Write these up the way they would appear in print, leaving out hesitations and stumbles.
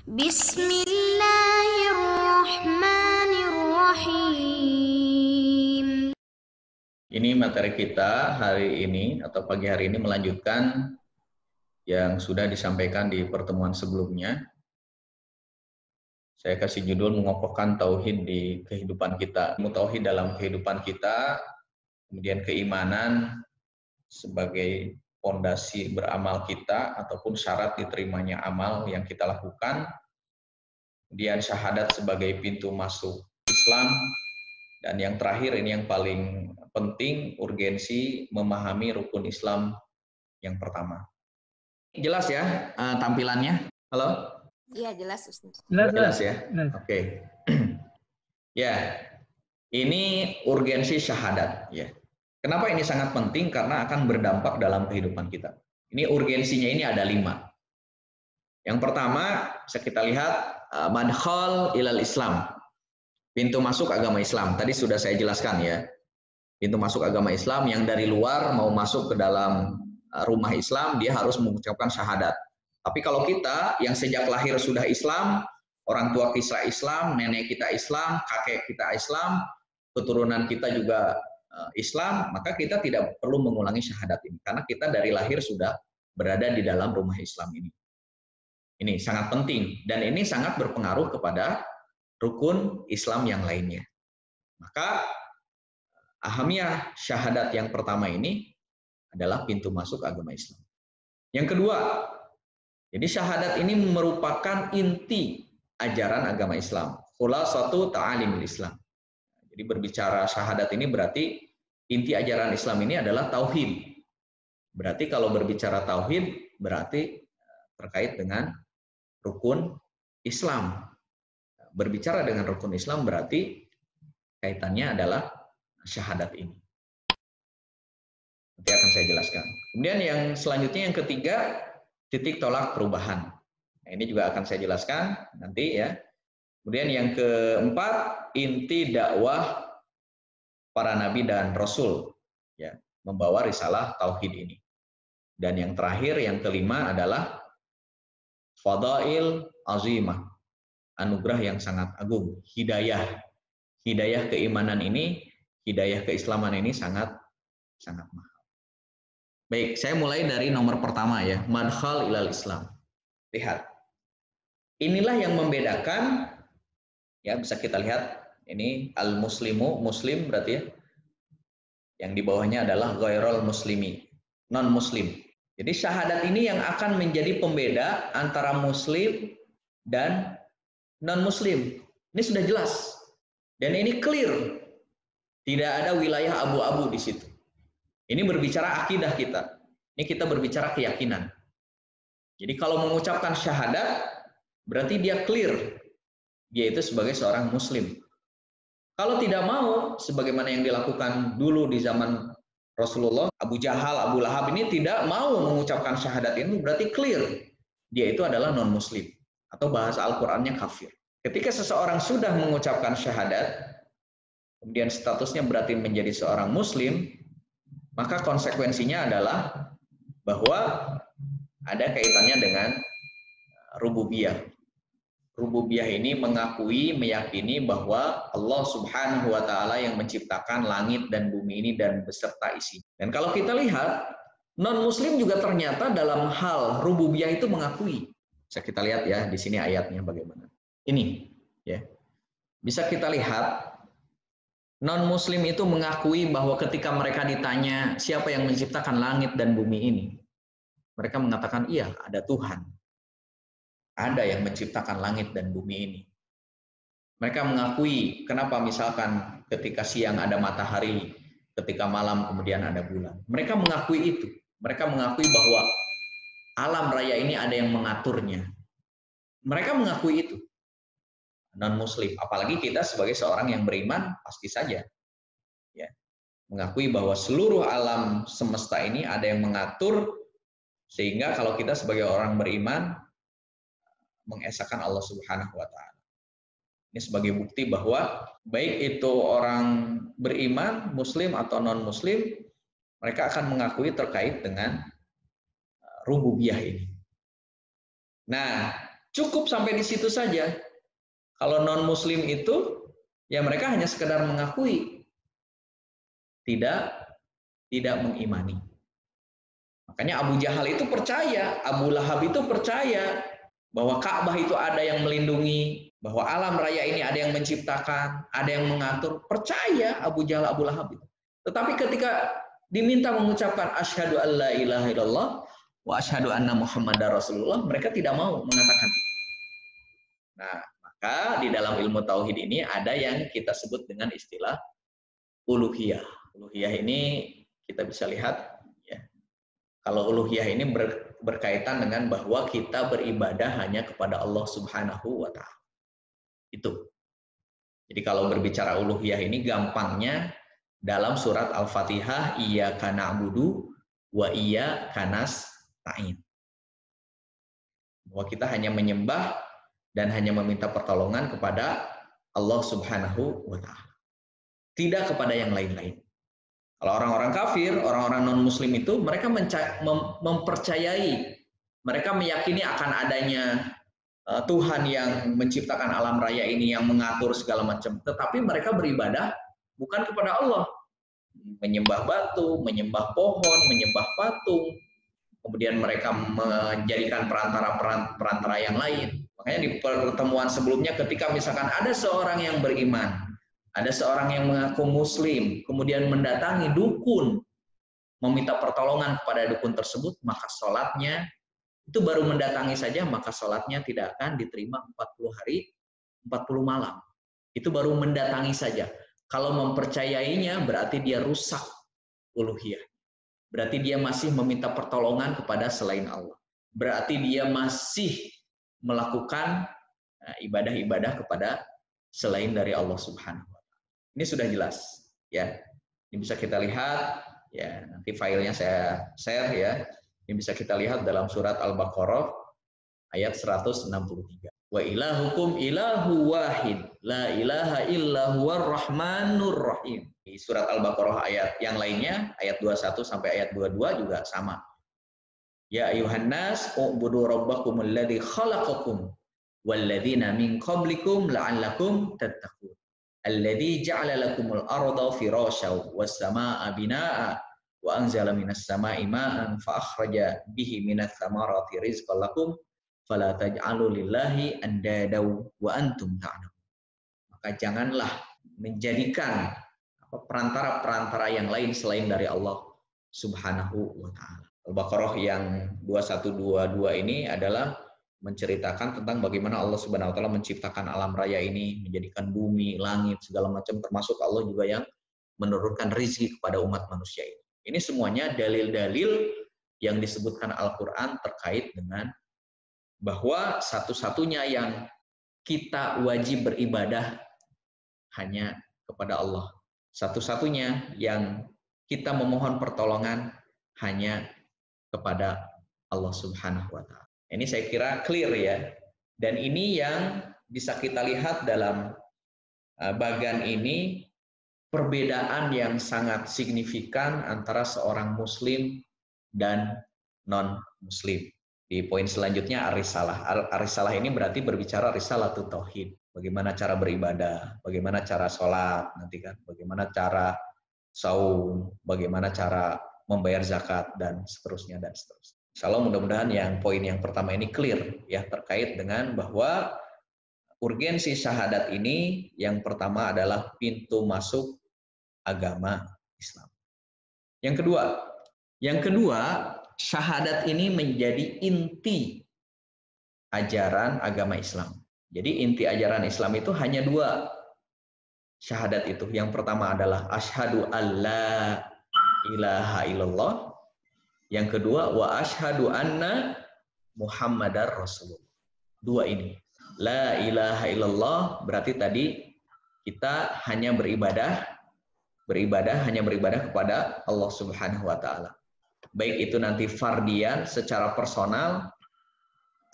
Bismillahirrahmanirrahim. Ini materi kita hari ini atau pagi hari ini melanjutkan yang sudah disampaikan di pertemuan sebelumnya. Saya kasih judul mengokohkan tauhid di kehidupan kita. Tauhid dalam kehidupan kita, kemudian keimanan sebagai fondasi beramal kita ataupun syarat diterimanya amal yang kita lakukan. Kemudian syahadat sebagai pintu masuk Islam. Dan yang terakhir ini yang paling penting, urgensi memahami rukun Islam yang pertama. Jelas ya tampilannya? Halo? Iya, jelas Ustaz. Jelas ya? Oke. Ya, ini urgensi syahadat ya. Kenapa ini sangat penting? Karena akan berdampak dalam kehidupan kita. Ini urgensinya ini ada 5. Yang pertama, bisa kita lihat madkhal ilal Islam. Pintu masuk agama Islam. Tadi sudah saya jelaskan ya. Pintu masuk agama Islam yang dari luar mau masuk ke dalam rumah Islam, dia harus mengucapkan syahadat. Tapi kalau kita yang sejak lahir sudah Islam, orang tua kita Islam, nenek kita Islam, kakek kita Islam, keturunan kita juga Islam, maka kita tidak perlu mengulangi syahadat ini. Karena kita dari lahir sudah berada di dalam rumah Islam ini. Ini sangat penting. Dan ini sangat berpengaruh kepada rukun Islam yang lainnya. Maka ahamiyah syahadat yang pertama ini adalah pintu masuk agama Islam. Yang kedua, jadi syahadat ini merupakan inti ajaran agama Islam. Khulasatu ta'alimil Islam. Jadi berbicara syahadat ini berarti inti ajaran Islam ini adalah tauhid. Berarti kalau berbicara tauhid berarti terkait dengan rukun Islam. Berbicara dengan rukun Islam berarti kaitannya adalah syahadat ini. Nanti akan saya jelaskan. Kemudian yang selanjutnya yang ketiga, titik tolak perubahan. Nah, ini juga akan saya jelaskan nanti ya. Kemudian yang keempat, inti dakwah para nabi dan rasul ya, membawa risalah tauhid ini. Dan yang terakhir, yang kelima adalah fadail azimah, anugerah yang sangat agung, hidayah. Hidayah keimanan ini, hidayah keislaman ini sangat mahal. Baik, saya mulai dari nomor pertama ya, madkhal ilal Islam. Lihat. Inilah yang membedakan ya, bisa kita lihat ini al-muslimu, muslim berarti ya. Yang di bawahnya adalah ghairul muslimi, non muslim. Jadi syahadat ini yang akan menjadi pembeda antara muslim dan non muslim. Ini sudah jelas. Dan ini clear. Tidak ada wilayah abu-abu di situ. Ini berbicara akidah kita. Ini kita berbicara keyakinan. Jadi kalau mengucapkan syahadat berarti dia clear. Dia itu sebagai seorang muslim. Kalau tidak mau, sebagaimana yang dilakukan dulu di zaman Rasulullah, Abu Jahal, Abu Lahab ini tidak mau mengucapkan syahadat itu, berarti clear. Dia itu adalah non-muslim. Atau bahasa Al-Qur'annya kafir. Ketika seseorang sudah mengucapkan syahadat, kemudian statusnya berarti menjadi seorang muslim, maka konsekuensinya adalah bahwa ada kaitannya dengan rububiyah. Rububiyah ini mengakui, meyakini bahwa Allah Subhanahu wa Ta'ala yang menciptakan langit dan bumi ini dan beserta isi. Dan kalau kita lihat, non-muslim juga ternyata dalam hal rububiyah itu mengakui. Bisa kita lihat ya di sini ayatnya bagaimana. Ini ya. Bisa kita lihat non-muslim itu mengakui bahwa ketika mereka ditanya siapa yang menciptakan langit dan bumi ini, mereka mengatakan iya, ada Tuhan. Ada yang menciptakan langit dan bumi ini. Mereka mengakui kenapa misalkan ketika siang ada matahari, ketika malam kemudian ada bulan. Mereka mengakui itu. Mereka mengakui bahwa alam raya ini ada yang mengaturnya. Mereka mengakui itu. Non-muslim, apalagi kita sebagai seorang yang beriman pasti saja ya, mengakui bahwa seluruh alam semesta ini ada yang mengatur, sehingga kalau kita sebagai orang beriman mengesahkan Allah Subhanahu wa Ta'ala. Ini sebagai bukti bahwa baik itu orang beriman, muslim atau non-muslim, mereka akan mengakui terkait dengan rububiyah ini. Nah, Cukup sampai di situ saja. Kalau non-muslim itu, ya mereka hanya sekedar mengakui, tidak mengimani. Makanya Abu Jahal itu percaya, Abu Lahab itu percaya bahwa Ka'bah itu ada yang melindungi, bahwa alam raya ini ada yang menciptakan, ada yang mengatur. Percaya Abu Jahal, Abu Lahab itu. Tetapi ketika diminta mengucapkan asyhadu alla ilaha illallah wa asyhadu anna muhammadar rasulullah, mereka tidak mau mengatakan. Nah, maka di dalam ilmu tauhid ini ada yang kita sebut dengan istilah uluhiyah. Uluhiyah ini kita bisa lihat ya. Kalau uluhiyah ini berkaitan dengan bahwa kita beribadah hanya kepada Allah Subhanahu wa taala. Itu. Jadi kalau berbicara uluhiyah ini gampangnya dalam surat Al-Fatihah, iyyaka na'budu wa iyyaka nasta'in. Bahwa kita hanya menyembah dan hanya meminta pertolongan kepada Allah Subhanahu wa taala. Tidak kepada yang lain-lain. Kalau orang-orang kafir, orang-orang non-muslim itu mereka mempercayai, mereka meyakini akan adanya Tuhan yang menciptakan alam raya ini, yang mengatur segala macam. Tetapi mereka beribadah bukan kepada Allah. Menyembah batu, menyembah pohon, menyembah patung. Kemudian mereka menjadikan perantara yang lain. Makanya di pertemuan sebelumnya ketika misalkan ada seorang yang beriman, ada seorang yang mengaku muslim, kemudian mendatangi dukun, meminta pertolongan kepada dukun tersebut, maka sholatnya, itu baru mendatangi saja, maka sholatnya tidak akan diterima 40 hari, 40 malam. Itu baru mendatangi saja. Kalau mempercayainya, berarti dia rusak uluhiyah. Berarti dia masih meminta pertolongan kepada selain Allah. Berarti dia masih melakukan ibadah-ibadah kepada selain dari Allah Subhanahu wa taala. Ini sudah jelas ya. Ini bisa kita lihat ya, nanti filenya saya share ya. Ini bisa kita lihat dalam surat Al-Baqarah ayat 163. Wa ilahukum ilahu wahid, la ilaha illa huwar rahmanur rahim. Di surat Al-Baqarah ayat yang lainnya ayat 21 sampai ayat 22 juga sama. Ya ayuhan nas u'budu rabbakum alladzi khalaqakum walladzina min qablikum la'allakum tattaqun. Alladzi ja'ala lakumul arda firasyaw was samaa'a binaa'a wa anzala minas samaa'i ma'an fa akhraja bihi minats tsamarati rizqan lakum fala taj'alu lillahi andadaw wa antum ta'lamun. Maka janganlah menjadikan perantara-perantara yang lain selain dari Allah Subhanahu wa taala. Al-Baqarah yang 2122 ini adalah menceritakan tentang bagaimana Allah Subhanahu wa taala menciptakan alam raya ini, menjadikan bumi, langit, segala macam, termasuk Allah juga yang menurunkan rezeki kepada umat manusia ini. Ini semuanya dalil-dalil yang disebutkan Al-Qur'an terkait dengan bahwa satu-satunya yang kita wajib beribadah hanya kepada Allah. Satu-satunya yang kita memohon pertolongan hanya kepada Allah Subhanahu wa taala. Ini saya kira clear ya. Dan ini yang bisa kita lihat dalam bagan ini, perbedaan yang sangat signifikan antara seorang muslim dan non-muslim. Di poin selanjutnya ar-risalah. Ar-risalah ini berarti berbicara risalatut tauhid. Bagaimana cara beribadah, bagaimana cara sholat, nanti kan, bagaimana cara saum, bagaimana cara membayar zakat, dan seterusnya, dan seterusnya. Insya Allah mudah-mudahan yang poin yang pertama ini clear ya, terkait dengan bahwa urgensi syahadat ini yang pertama adalah pintu masuk agama Islam. Yang kedua, syahadat ini menjadi inti ajaran agama Islam. Jadi inti ajaran Islam itu hanya dua syahadat itu. Yang pertama adalah asyhadu alla ilaha illallah. Yang kedua, wa asyhadu anna Muhammadar Rasulullah. Dua ini. La ilaha illallah berarti tadi kita hanya beribadah kepada Allah Subhanahu wa taala. Baik itu nanti fardian secara personal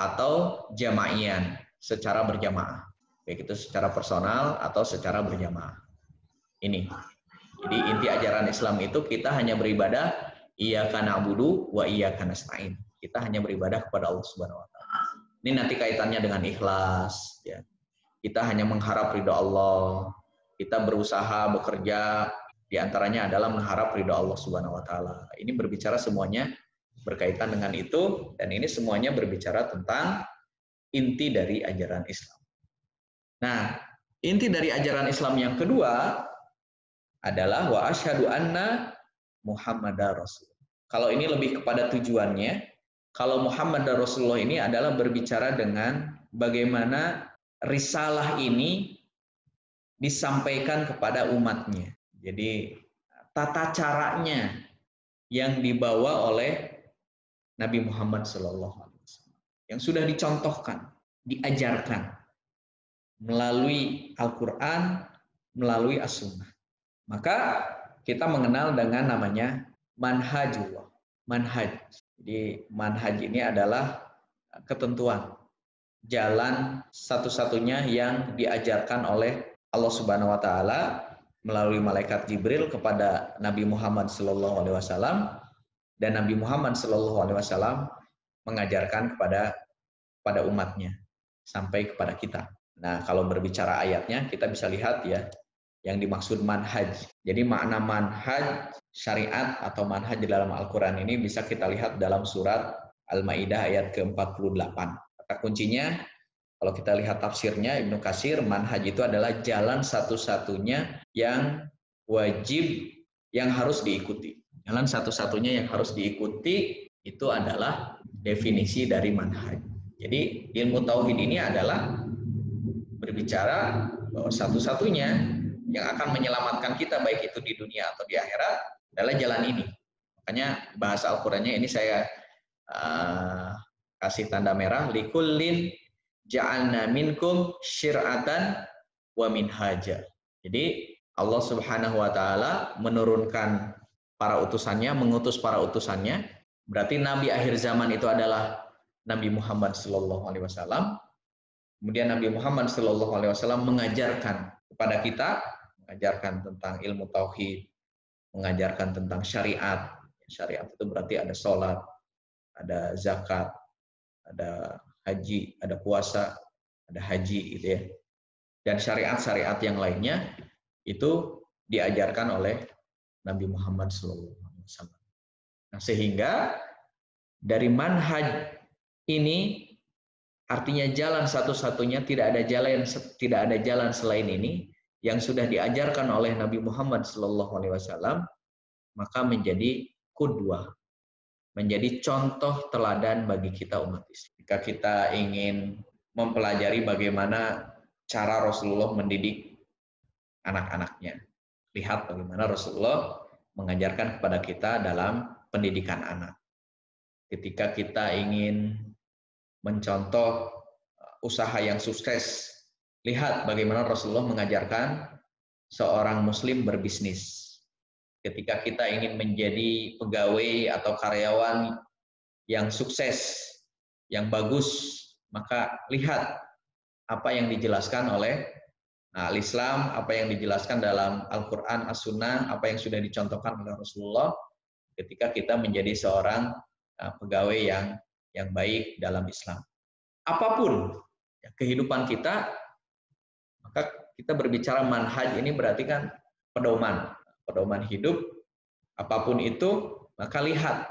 atau jamaian secara berjamaah. Baik itu secara personal atau secara berjamaah. Ini. Jadi inti ajaran Islam itu kita hanya beribadah iyyaka na'budu wa iyyaka nasta'in. Kita hanya beribadah kepada Allah Subhanahu wa taala. Ini nanti kaitannya dengan ikhlas. Ya. Kita hanya mengharap ridho Allah. Kita berusaha bekerja, diantaranya adalah mengharap ridho Allah Subhanahu Wa Taala. Ini berbicara semuanya berkaitan dengan itu, dan ini semuanya berbicara tentang inti dari ajaran Islam. Nah, inti dari ajaran Islam yang kedua adalah wa asyhadu anna Muhammadar Rasul. Kalau ini lebih kepada tujuannya, kalau Muhammad dan Rasulullah ini adalah berbicara dengan bagaimana risalah ini disampaikan kepada umatnya. Jadi tata caranya yang dibawa oleh Nabi Muhammad SAW yang sudah dicontohkan, diajarkan melalui Al-Quran, melalui As-Sunnah. Maka kita mengenal dengan namanya manhajullah. Manhaj. Jadi manhaj ini adalah ketentuan, jalan satu-satunya yang diajarkan oleh Allah Subhanahu Wa Taala melalui malaikat Jibril kepada Nabi Muhammad SAW, dan Nabi Muhammad SAW mengajarkan kepada umatnya sampai kepada kita. Nah, kalau berbicara ayatnya kita bisa lihat ya, yang dimaksud manhaj. Jadi makna manhaj syariat atau manhaj di dalam Al-Quran ini bisa kita lihat dalam surat Al-Maidah ayat ke-48. Kata kuncinya, kalau kita lihat tafsirnya Ibnu Katsir, manhaj itu adalah jalan satu-satunya yang wajib, yang harus diikuti. Jalan satu-satunya yang harus diikuti itu adalah definisi dari manhaj. Jadi ilmu tauhid ini adalah berbicara bahwa satu-satunya yang akan menyelamatkan kita baik itu di dunia atau di akhirat adalah jalan ini. Makanya bahasa Al-Qur'annya ini saya kasih tanda merah, likullin ja'alna minkum syir'atan wa minhaja. Jadi Allah Subhanahu wa taala menurunkan para utusannya, mengutus para utusannya. Berarti nabi akhir zaman itu adalah Nabi Muhammad SAW. Kemudian Nabi Muhammad SAW mengajarkan kepada kita, mengajarkan tentang ilmu tauhid, mengajarkan tentang syariat. Syariat itu berarti ada sholat, ada zakat, ada haji, ada puasa, ada haji gitu ya. Dan syariat-syariat yang lainnya itu diajarkan oleh Nabi Muhammad SAW. Nah, sehingga dari manhaj ini artinya jalan satu-satunya, tidak ada jalan selain ini yang sudah diajarkan oleh Nabi Muhammad SAW, maka menjadi qudwah, menjadi contoh teladan bagi kita umat Islam. Jika kita ingin mempelajari bagaimana cara Rasulullah mendidik anak-anaknya, lihat bagaimana Rasulullah mengajarkan kepada kita dalam pendidikan anak. Ketika kita ingin mencontoh usaha yang sukses, lihat bagaimana Rasulullah mengajarkan seorang muslim berbisnis. Ketika kita ingin menjadi pegawai atau karyawan yang sukses, yang bagus, maka lihat apa yang dijelaskan oleh Al-Islam, apa yang dijelaskan dalam Al-Quran, As-Sunnah, apa yang sudah dicontohkan oleh Rasulullah ketika kita menjadi seorang pegawai yang baik dalam Islam. Apapun kehidupan kita, maka kita berbicara manhaj ini berarti kan pedoman hidup. Apapun itu, maka lihat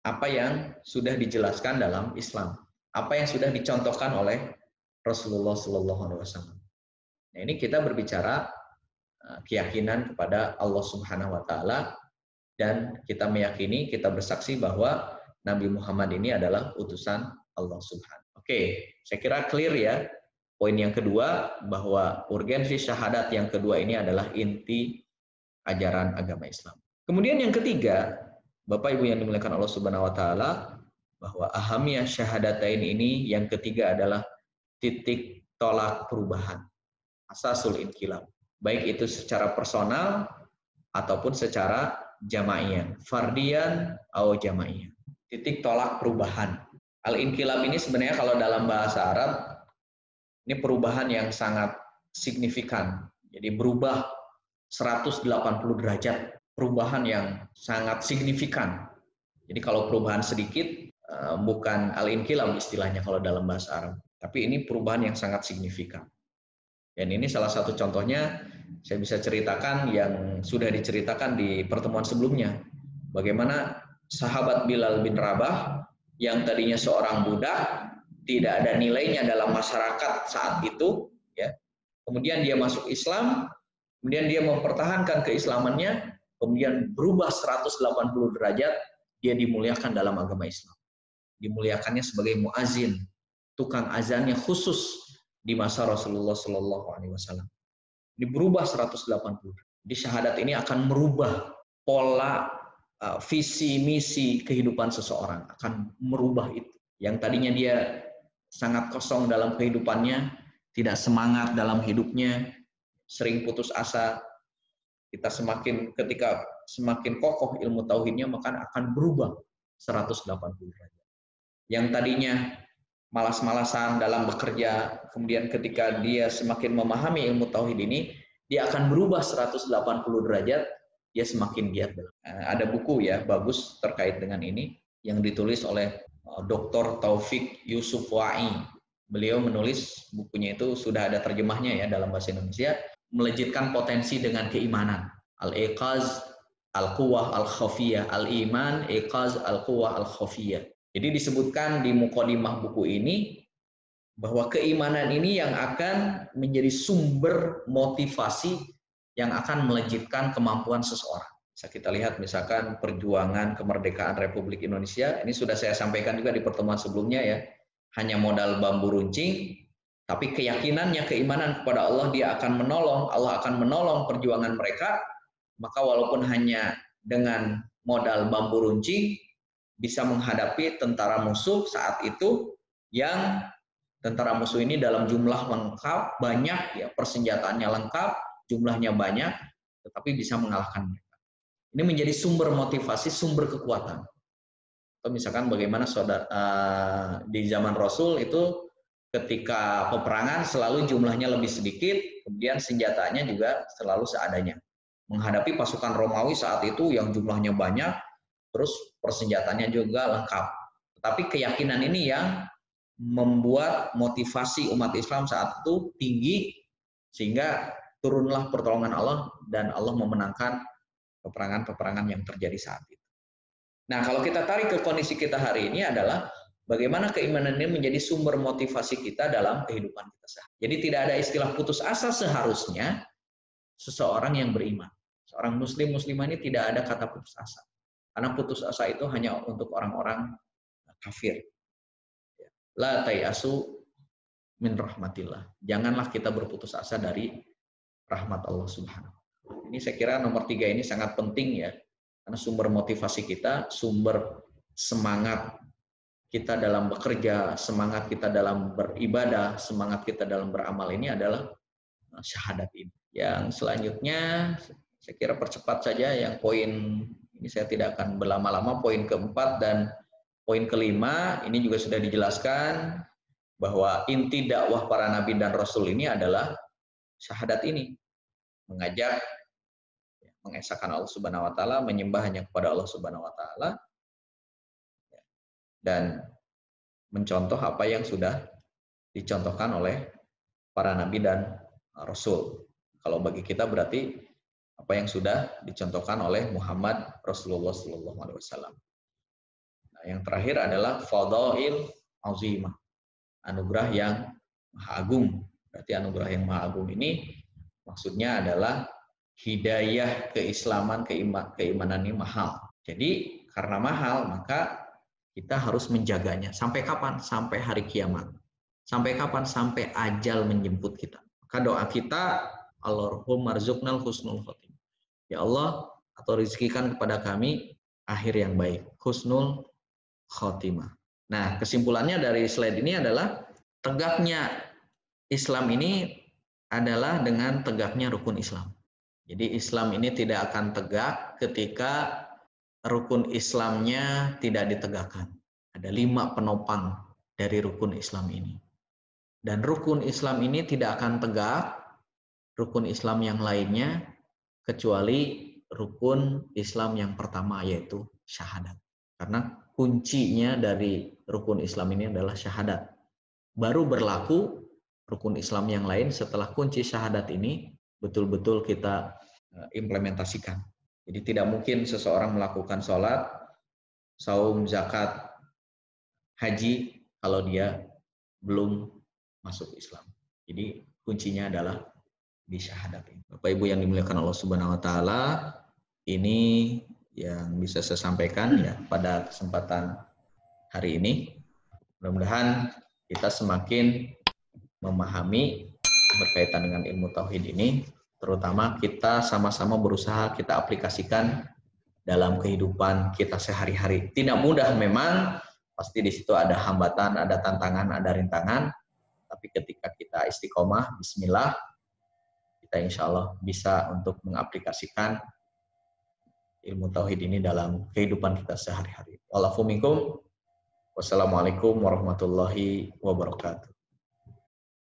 apa yang sudah dijelaskan dalam Islam, apa yang sudah dicontohkan oleh Rasulullah SAW. Nah, ini kita berbicara keyakinan kepada Allah Subhanahu Wa Taala, dan kita meyakini, kita bersaksi bahwa Nabi Muhammad ini adalah utusan Allah Subhanahu. Oke, saya kira clear ya. Poin yang kedua, bahwa urgensi syahadat yang kedua ini adalah inti ajaran agama Islam. Kemudian yang ketiga, Bapak Ibu yang dimuliakan Allah Subhanahu Wa Taala, bahwa ahamiyah syahadatain ini yang ketiga adalah titik tolak perubahan, asasul inqilab, baik itu secara personal ataupun secara jamaiyah, fardian atau jamaiyah. Titik tolak perubahan. Al-inqilab ini sebenarnya kalau dalam bahasa Arab ini perubahan yang sangat signifikan. Jadi berubah 180 derajat, perubahan yang sangat signifikan. Jadi kalau perubahan sedikit bukan al-inqilab istilahnya kalau dalam bahasa Arab. Tapi ini perubahan yang sangat signifikan. Dan ini salah satu contohnya saya bisa ceritakan yang sudah diceritakan di pertemuan sebelumnya. Bagaimana sahabat Bilal bin Rabah yang tadinya seorang budak, tidak ada nilainya dalam masyarakat saat itu, ya. Kemudian dia masuk Islam, kemudian dia mempertahankan keislamannya, kemudian berubah 180 derajat, dia dimuliakan dalam agama Islam. Dimuliakannya sebagai muazin, tukang azannya khusus di masa Rasulullah Shallallahu Alaihi Wasallam. Ini berubah 180. Di syahadat ini akan merubah pola visi misi kehidupan seseorang, akan merubah itu. Yang tadinya dia sangat kosong dalam kehidupannya, tidak semangat dalam hidupnya, sering putus asa. Kita ketika semakin kokoh ilmu tauhidnya, maka akan berubah 180 derajat. Yang tadinya malas-malasan dalam bekerja, kemudian ketika dia semakin memahami ilmu tauhid ini, dia akan berubah 180 derajat, dia semakin giat. Ada buku ya bagus terkait dengan ini yang ditulis oleh Dr. Taufik Yusuf Wa'i. Beliau menulis bukunya itu sudah ada terjemahnya ya dalam bahasa Indonesia, melejitkan potensi dengan keimanan. Al-Iqaz, Al-Quwah, Al-Khafiyah, Al-Iman, Iqaz, Al-Quwah, Al-Khafiyah. Jadi disebutkan di mukadimah buku ini bahwa keimanan ini yang akan menjadi sumber motivasi yang akan melejitkan kemampuan seseorang. Bisa kita lihat misalkan perjuangan kemerdekaan Republik Indonesia, ini sudah saya sampaikan juga di pertemuan sebelumnya ya, hanya modal bambu runcing, tapi keyakinannya, keimanan kepada Allah, dia akan menolong, Allah akan menolong perjuangan mereka, maka walaupun hanya dengan modal bambu runcing, bisa menghadapi tentara musuh saat itu yang tentara musuh ini dalam jumlah lengkap, banyak ya, persenjataannya lengkap, jumlahnya banyak, tetapi bisa mengalahkan mereka. Ini menjadi sumber motivasi, sumber kekuatan. Atau misalkan bagaimana di zaman Rasul itu ketika peperangan selalu jumlahnya lebih sedikit, kemudian senjatanya juga selalu seadanya. Menghadapi pasukan Romawi saat itu yang jumlahnya banyak, terus persenjataannya juga lengkap. Tetapi keyakinan ini yang membuat motivasi umat Islam saat itu tinggi, sehingga turunlah pertolongan Allah dan Allah memenangkan peperangan-peperangan yang terjadi saat itu. Nah, kalau kita tarik ke kondisi kita hari ini adalah bagaimana keimanan ini menjadi sumber motivasi kita dalam kehidupan kita sehari. Jadi tidak ada istilah putus asa seharusnya seseorang yang beriman. Seorang muslimah ini tidak ada kata putus asa. Karena putus asa itu hanya untuk orang-orang kafir. La tayasu min rahmatillah. Janganlah kita berputus asa dari rahmat Allah Subhanahu. Ini saya kira nomor 3 ini sangat penting ya. Karena sumber motivasi kita, sumber semangat kita dalam bekerja, semangat kita dalam beribadah, semangat kita dalam beramal ini adalah syahadat ini. Yang selanjutnya saya kira percepat saja yang poin ini, saya tidak akan berlama-lama. Poin keempat dan poin kelima ini juga sudah dijelaskan bahwa inti dakwah para nabi dan rasul ini adalah syahadat ini, mengajak mengesahkan Allah Subhanahu wa taala, menyembah hanya kepada Allah Subhanahu wa taala, dan mencontoh apa yang sudah dicontohkan oleh para nabi dan rasul. Kalau bagi kita berarti apa yang sudah dicontohkan oleh Muhammad Rasulullah SAW. Nah, yang terakhir adalah fadail azimah, anugerah yang maha agung. Berarti anugerah yang maha agung ini maksudnya adalah hidayah keislaman, keimanan ini mahal. Jadi karena mahal maka kita harus menjaganya. Sampai kapan? Sampai hari kiamat. Sampai kapan? Sampai ajal menjemput kita. Maka doa kita, Allahumma rzuqnal husnul khotimah. Ya Allah, atau rizkikan kepada kami akhir yang baik, husnul khotimah. Nah, kesimpulannya dari slide ini adalah tegaknya Islam ini adalah dengan tegaknya rukun Islam. Jadi Islam ini tidak akan tegak ketika rukun Islamnya tidak ditegakkan. Ada 5 penopang dari rukun Islam ini. Dan rukun Islam ini tidak akan tegak, rukun Islam yang lainnya, kecuali rukun Islam yang pertama, yaitu syahadat. Karena kuncinya dari rukun Islam ini adalah syahadat. Baru berlaku rukun Islam yang lain setelah kunci syahadat ini betul-betul kita implementasikan. Jadi tidak mungkin seseorang melakukan sholat, saum, zakat, haji kalau dia belum masuk Islam. Jadi kuncinya adalah di syahadat ini. Bapak Ibu yang dimuliakan Allah Subhanahu wa taala, ini yang bisa saya sampaikan ya pada kesempatan hari ini. Mudah-mudahan kita semakin memahami berkaitan dengan ilmu tauhid ini, terutama kita sama-sama berusaha kita aplikasikan dalam kehidupan kita sehari-hari. Tidak mudah memang, pasti di situ ada hambatan, ada tantangan, ada rintangan, tapi ketika kita istiqomah, bismillah, kita insya Allah bisa untuk mengaplikasikan ilmu tauhid ini dalam kehidupan kita sehari-hari. Wassalamualaikum warahmatullahi wabarakatuh.